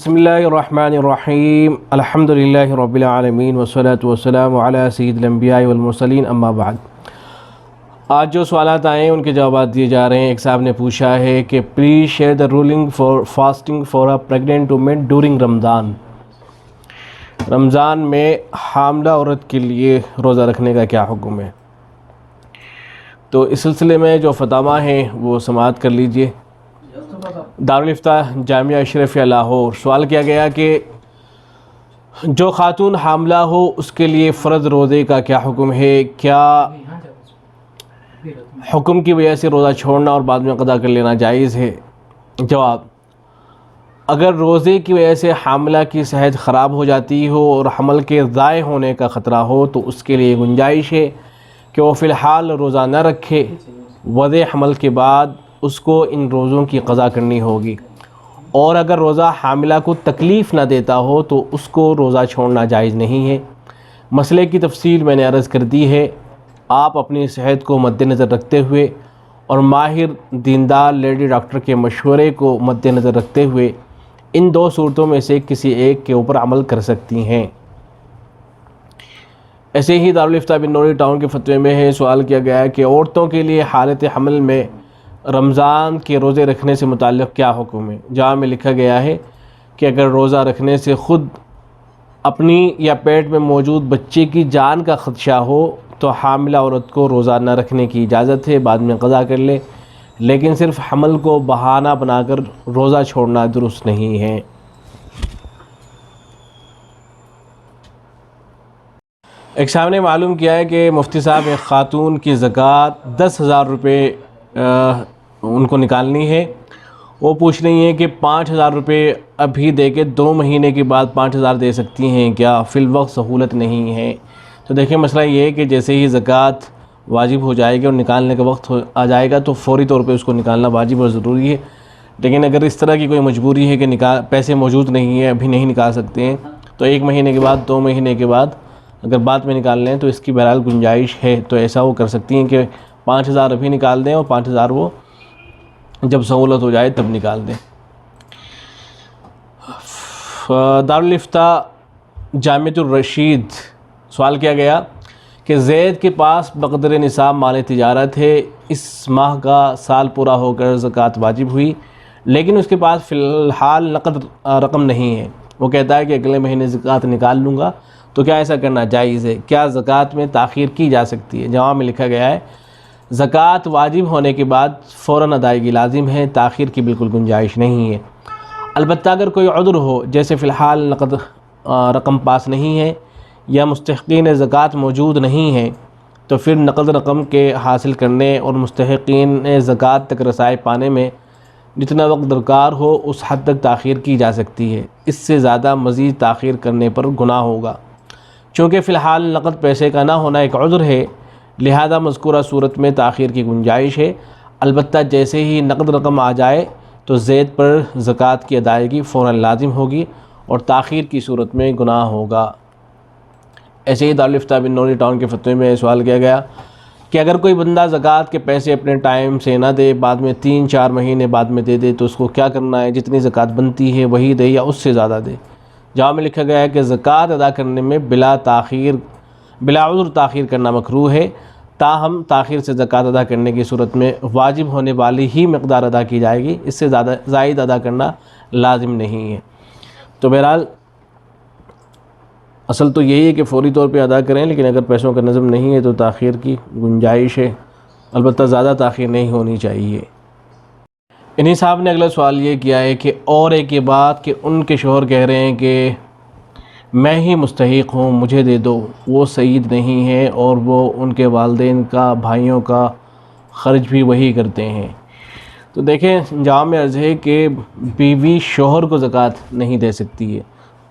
بسم اللہ الرحمن الرحیم الحمدللہ رب العالمین والصلاة والسلام علی سید الانبیاء والمرسلین اما بعد۔ آج جو سوالات آئے ہیں ان کے جوابات دیے جا رہے ہیں۔ ایک صاحب نے پوچھا ہے کہ please share the ruling for fasting for a pregnant woman during Ramzan. Ramzan میں حاملہ عورت کے لیے روزہ رکھنے کا کیا حکم ہے؟ تو اس سلسلے میں جو فتاویٰ ہیں وہ سماعت کر لیجئے۔ دارالفتاء جامعہ اشرفیہ لاہور، سوال کیا گیا کہ جو خاتون حاملہ ہو اس کے لیے فرض روزے کا کیا حکم ہے؟ کیا حکم کی وجہ سے روزہ چھوڑنا اور بعد میں قضا کر لینا جائز ہے؟ جواب: اگر روزے کی وجہ سے حاملہ کی صحت خراب ہو جاتی ہو اور حمل کے ضائع ہونے کا خطرہ ہو تو اس کے لیے گنجائش ہے کہ وہ فی الحال روزہ نہ رکھے، وضع حمل کے بعد اس کو ان روزوں کی قضا کرنی ہوگی، اور اگر روزہ حاملہ کو تکلیف نہ دیتا ہو تو اس کو روزہ چھوڑنا جائز نہیں ہے۔ مسئلے کی تفصیل میں نے عرض کر دی ہے۔ آپ اپنی صحت کو مد نظر رکھتے ہوئے اور ماہر دیندار لیڈی ڈاکٹر کے مشورے کو مد نظر رکھتے ہوئے ان دو صورتوں میں سے کسی ایک کے اوپر عمل کر سکتی ہیں۔ ایسے ہی دارالفتاء بن نوری ٹاؤن کے فتوے میں ہے، سوال کیا گیا ہے کہ عورتوں کے لیے حالت حمل میں رمضان کے روزے رکھنے سے متعلق کیا حکم ہے؟ جہاں میں لکھا گیا ہے کہ اگر روزہ رکھنے سے خود اپنی یا پیٹ میں موجود بچے کی جان کا خدشہ ہو تو حاملہ عورت کو روزہ نہ رکھنے کی اجازت ہے، بعد میں قضا کر لے، لیکن صرف حمل کو بہانہ بنا کر روزہ چھوڑنا درست نہیں ہے۔ ایک صاحب نے معلوم کیا ہے کہ مفتی صاحب ایک خاتون کی زکوٰۃ 10,000 روپے ان کو نکالنی ہے۔ وہ پوچھ رہی ہیں کہ 5,000 روپے ابھی دے کے 2 مہینے کے بعد 5,000 دے سکتی ہیں کیا؟ فی الوقت سہولت نہیں ہے۔ تو دیکھیں مسئلہ یہ ہے کہ جیسے ہی زکوٰۃ واجب ہو جائے گی اور نکالنے کا وقت آ جائے گا تو فوری طور پہ اس کو نکالنا واجب اور ضروری ہے۔ لیکن اگر اس طرح کی کوئی مجبوری ہے کہ پیسے موجود نہیں ہیں، ابھی نہیں نکال سکتے ہیں، تو 1 مہینے کے بعد 2 مہینے کے بعد اگر بعد میں نکال لیں تو اس کی بہرحال گنجائش ہے۔ تو ایسا وہ کر سکتی ہیں کہ 5,000 ابھی نکال دیں اور 5,000 وہ جب سہولت ہو جائے تب نکال دیں۔ دارالفتاء جامعۃ الرشید، سوال کیا گیا کہ زید کے پاس بقدر نصاب مال تجارت ہے، اس ماہ کا سال پورا ہو کر زکوٰۃ واجب ہوئی، لیکن اس کے پاس فی الحال نقد رقم نہیں ہے۔ وہ کہتا ہے کہ اگلے مہینے زکوٰۃ نکال لوں گا، تو کیا ایسا کرنا جائز ہے؟ کیا زکوٰۃ میں تاخیر کی جا سکتی ہے؟ جواب میں لکھا گیا ہے زکوٰۃ واجب ہونے کے بعد فوراً ادائیگی لازم ہے، تاخیر کی بالکل گنجائش نہیں ہے۔ البتہ اگر کوئی عذر ہو، جیسے فی الحال نقد رقم پاس نہیں ہے یا مستحقین زکوٰۃ موجود نہیں ہیں، تو پھر نقد رقم کے حاصل کرنے اور مستحقین زکوٰۃ تک رسائی پانے میں جتنا وقت درکار ہو اس حد تک تاخیر کی جا سکتی ہے۔ اس سے زیادہ مزید تاخیر کرنے پر گناہ ہوگا۔ چونکہ فی الحال نقد پیسے کا نہ ہونا ایک عذر ہے، لہذا مذکورہ صورت میں تاخیر کی گنجائش ہے۔ البتہ جیسے ہی نقد رقم آ جائے تو زید پر زکوٰۃ کی ادائیگی فوراً لازم ہوگی اور تاخیر کی صورت میں گناہ ہوگا۔ ایسے ہی دارالفتاء بن نوری ٹاؤن کے فتوے میں سوال کیا گیا کہ اگر کوئی بندہ زکوٰۃ کے پیسے اپنے ٹائم سے نہ دے، بعد میں 3-4 مہینے بعد میں دے دے، تو اس کو کیا کرنا ہے؟ جتنی زکوٰۃ بنتی ہے وہی دے یا اس سے زیادہ دے؟ جہاں میں لکھا گیا ہے کہ زکوٰۃ ادا کرنے میں بلا عذر تاخیر کرنا مکروہ ہے، تاہم تاخیر سے زکوٰۃ ادا کرنے کی صورت میں واجب ہونے والی ہی مقدار ادا کی جائے گی، اس سے زائد ادا کرنا لازم نہیں ہے۔ تو بہرحال اصل تو یہی ہے کہ فوری طور پہ ادا کریں، لیکن اگر پیسوں کا نظم نہیں ہے تو تاخیر کی گنجائش ہے، البتہ زیادہ تاخیر نہیں ہونی چاہیے۔ انہی صاحب نے اگلا سوال یہ کیا ہے کہ اور ایک یہ بات کہ ان کے شوہر کہہ رہے ہیں کہ میں ہی مستحق ہوں، مجھے دے دو، وہ سعید نہیں ہے اور وہ ان کے والدین کا، بھائیوں کا خرچ بھی وہی کرتے ہیں۔ تو دیکھیں جہاں میں عرض ہے کہ بیوی شوہر کو زکوٰۃ نہیں دے سکتی ہے،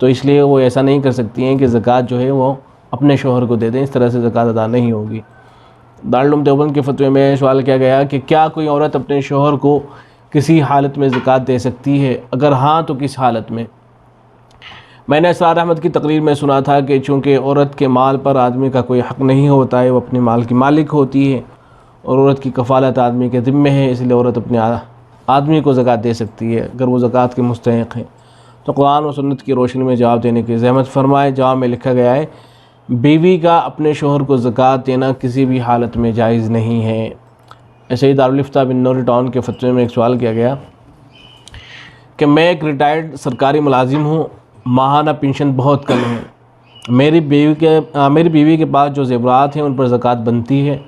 تو اس لیے وہ ایسا نہیں کر سکتی ہیں کہ زکوٰۃ جو ہے وہ اپنے شوہر کو دے دیں، اس طرح سے زکوٰۃ ادا نہیں ہوگی۔ دارالعلوم دیوبند کے فتوے میں سوال کیا گیا کہ کیا کوئی عورت اپنے شوہر کو کسی حالت میں زکوٰۃ دے سکتی ہے؟ اگر ہاں تو کس حالت میں؟ میں نے اسرار احمد کی تقریر میں سنا تھا کہ چونکہ عورت کے مال پر آدمی کا کوئی حق نہیں ہوتا ہے، وہ اپنے مال کی مالک ہوتی ہے اور عورت کی کفالت آدمی کے ذمے ہے، اس لیے عورت اپنے آدمی کو زکوٰۃ دے سکتی ہے اگر وہ زکوٰۃ کے مستحق ہیں۔ تو قرآن و سنت کی روشنی میں جواب دینے کی زحمت فرمائے۔ جواب میں لکھا گیا ہے بیوی کا اپنے شوہر کو زکوٰۃ دینا کسی بھی حالت میں جائز نہیں ہے۔ ایسے ہی دارالفتہ بن نوری ٹاؤن کے فتوے میں ایک سوال کیا گیا کہ میں ایک ریٹائرڈ سرکاری ملازم ہوں، ماہانہ پنشن بہت کم ہے، میری بیوی کے پاس جو زیورات ہیں ان پر زکوٰۃ بنتی ہے۔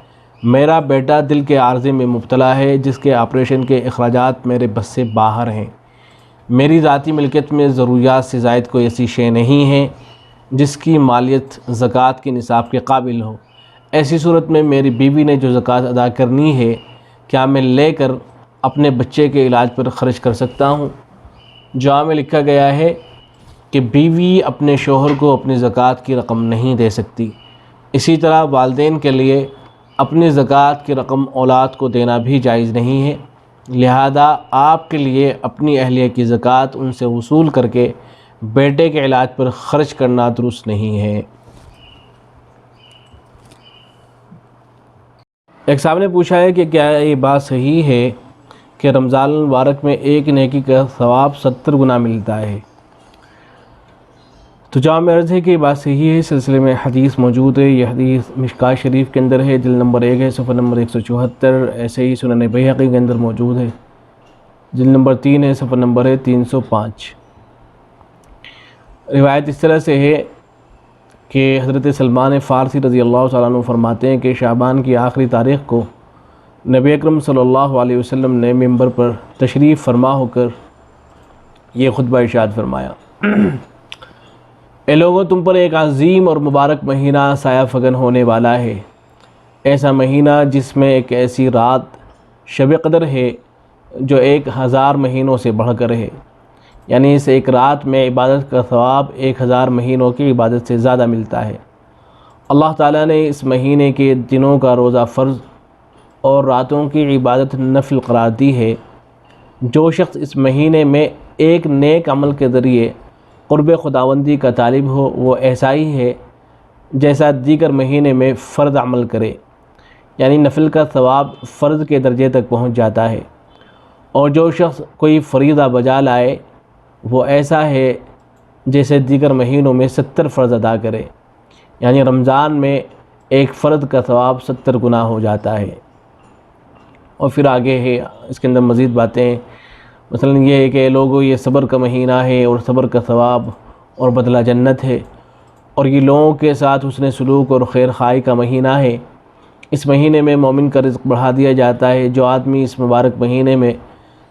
میرا بیٹا دل کے عارضے میں مبتلا ہے جس کے آپریشن کے اخراجات میرے بس سے باہر ہیں۔ میری ذاتی ملکیت میں ضروریات سے زائد کوئی ایسی شے نہیں ہے جس کی مالیت زکوٰۃ کے نصاب کے قابل ہو۔ ایسی صورت میں میری بیوی نے جو زکوٰۃ ادا کرنی ہے کیا میں لے کر اپنے بچے کے علاج پر خرچ کر سکتا ہوں؟ جواب میں لکھا گیا ہے کہ بیوی اپنے شوہر کو اپنی زکوٰۃ کی رقم نہیں دے سکتی۔ اسی طرح والدین کے لیے اپنی زکوٰۃ کی رقم اولاد کو دینا بھی جائز نہیں ہے، لہذا آپ کے لیے اپنی اہلیہ کی زکوٰۃ ان سے وصول کر کے بیٹے کے علاج پر خرچ کرنا درست نہیں ہے۔ ایک صاحب نے پوچھا ہے کہ کیا یہ بات صحیح ہے کہ رمضان المبارک میں ایک نیکی کا ثواب 70 گنا ملتا ہے؟ تو جواب میں عرض ہے کہ یہ بات صحیح ہے، سلسلے میں حدیث موجود ہے۔ یہ حدیث مشکاۃ شریف کے اندر ہے، جلد نمبر 1 ہے، صفحہ نمبر 174۔ ایسے ہی سنن بیہقی کے اندر موجود ہے، جلد نمبر 3 ہے، صفحہ نمبر ہے 305۔ روایت اس طرح سے ہے کہ حضرت سلمان فارسی رضی اللہ تعالیٰ عنہ فرماتے ہیں کہ شعبان کی آخری تاریخ کو نبی اکرم صلی اللہ علیہ وسلم نے ممبر پر تشریف فرما ہو کر یہ خطبہ ارشاد فرمایا، اے لوگوں، تم پر ایک عظیم اور مبارک مہینہ سایہ فگن ہونے والا ہے، ایسا مہینہ جس میں ایک ایسی رات شب قدر ہے جو 1000 مہینوں سے بڑھ کر ہے، یعنی اس ایک رات میں عبادت کا ثواب 1000 مہینوں کی عبادت سے زیادہ ملتا ہے۔ اللہ تعالیٰ نے اس مہینے کے دنوں کا روزہ فرض اور راتوں کی عبادت نفل قرار دی ہے۔ جو شخص اس مہینے میں ایک نیک عمل کے ذریعے قرب خداوندی کا طالب ہو وہ ایسا ہی ہے جیسا دیگر مہینے میں فرض عمل کرے، یعنی نفل کا ثواب فرض کے درجے تک پہنچ جاتا ہے۔ اور جو شخص کوئی فریضہ بجا لائے وہ ایسا ہے جیسے دیگر مہینوں میں 70 فرض ادا کرے، یعنی رمضان میں ایک فرض کا ثواب 70 گنا ہو جاتا ہے۔ اور پھر آگے ہے اس کے اندر مزید باتیں، مثلا یہ ہے کہ لوگوں یہ صبر کا مہینہ ہے اور صبر کا ثواب اور بدلہ جنت ہے، اور یہ لوگوں کے ساتھ حسن سلوک اور خیر خواہی کا مہینہ ہے۔ اس مہینے میں مومن کا رزق بڑھا دیا جاتا ہے۔ جو آدمی اس مبارک مہینے میں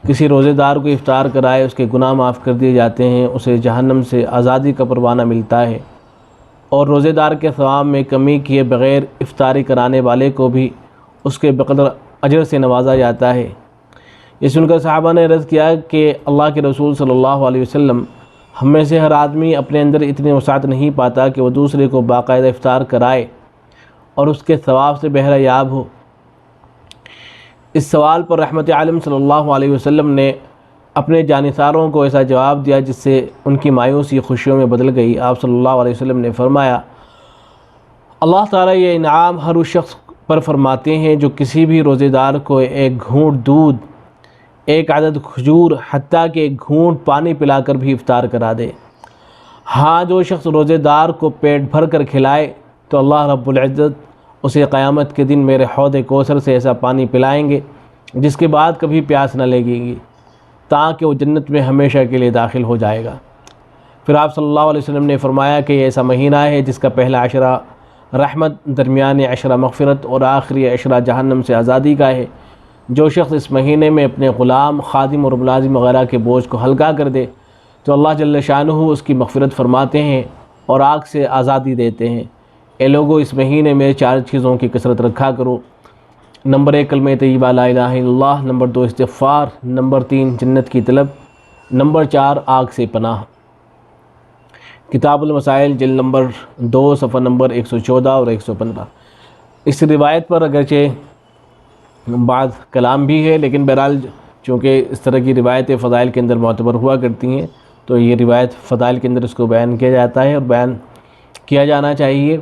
کسی روزے دار کو افطار کرائے اس کے گناہ معاف کر دیے جاتے ہیں، اسے جہنم سے آزادی کا پروانہ ملتا ہے، اور روزے دار کے ثواب میں کمی کیے بغیر افطاری کرانے والے کو بھی اس کے بقدر اجر سے نوازا جاتا ہے۔ یہ سن کر صحابہ نے عرض کیا کہ اللہ کے رسول صلی اللہ علیہ وسلم، ہم میں سے ہر آدمی اپنے اندر اتنی وسعت نہیں پاتا کہ وہ دوسرے کو باقاعدہ افطار کرائے اور اس کے ثواب سے بہرہ یاب ہو۔ اس سوال پر رحمت عالم صلی اللہ علیہ وسلم نے اپنے جانثاروں کو ایسا جواب دیا جس سے ان کی مایوسی خوشیوں میں بدل گئی۔ آپ صلی اللہ علیہ وسلم نے فرمایا، اللہ تعالیٰ یہ انعام ہر اس شخص پر فرماتے ہیں جو کسی بھی روزے دار کو ایک گھونٹ دودھ، ایک عدد کھجور، حتیٰ کہ ایک گھونٹ پانی پلا کر بھی افطار کرا دے۔ ہاں، جو شخص روزے دار کو پیٹ بھر کر کھلائے تو اللہ رب العزت اسے قیامت کے دن میرے حوض کوثر سے ایسا پانی پلائیں گے جس کے بعد کبھی پیاس نہ لگے گی، تاکہ وہ جنت میں ہمیشہ کے لیے داخل ہو جائے گا۔ پھر آپ صلی اللہ علیہ وسلم نے فرمایا کہ یہ ایسا مہینہ ہے جس کا پہلا عشرہ رحمت، درمیانی عشرہ مغفرت اور آخری عشرہ جہنم سے آزادی کا ہے۔ جو شخص اس مہینے میں اپنے غلام، خادم اور ملازم وغیرہ کے بوجھ کو ہلکا کر دے تو اللہ جل شانہ اس کی مغفرت فرماتے ہیں اور آگ سے آزادی دیتے ہیں۔ اے لوگوں، اس مہینے میں 4 چیزوں کی کثرت رکھا کرو۔ نمبر 1 کلمہ طیبہ لا الہ الا اللہ، نمبر 2 استغفار، نمبر 3 جنت کی طلب، نمبر 4 آگ سے پناہ۔ کتاب المسائل جلد نمبر 2 صفحہ نمبر 114 اور 115۔ اس روایت پر اگرچہ بعض کلام بھی ہے، لیکن بہرحال چونکہ اس طرح کی روایتیں فضائل کے اندر معتبر ہوا کرتی ہیں تو یہ روایت فضائل کے اندر اس کو بیان کیا جاتا ہے اور بیان کیا جانا چاہیے۔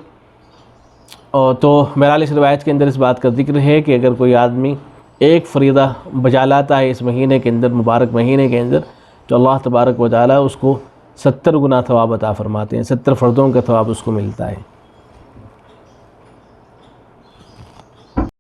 اور تو بہرحال اس روایت کے اندر اس بات کا ذکر ہے کہ اگر کوئی آدمی ایک فریضہ بجا لاتا ہے اس مہینے کے اندر، مبارک مہینے کے اندر، تو اللہ تبارک و تعالیٰ اس کو 70 گنا ثواب عطا فرماتے ہیں، 70 فردوں کا ثواب اس کو ملتا ہے۔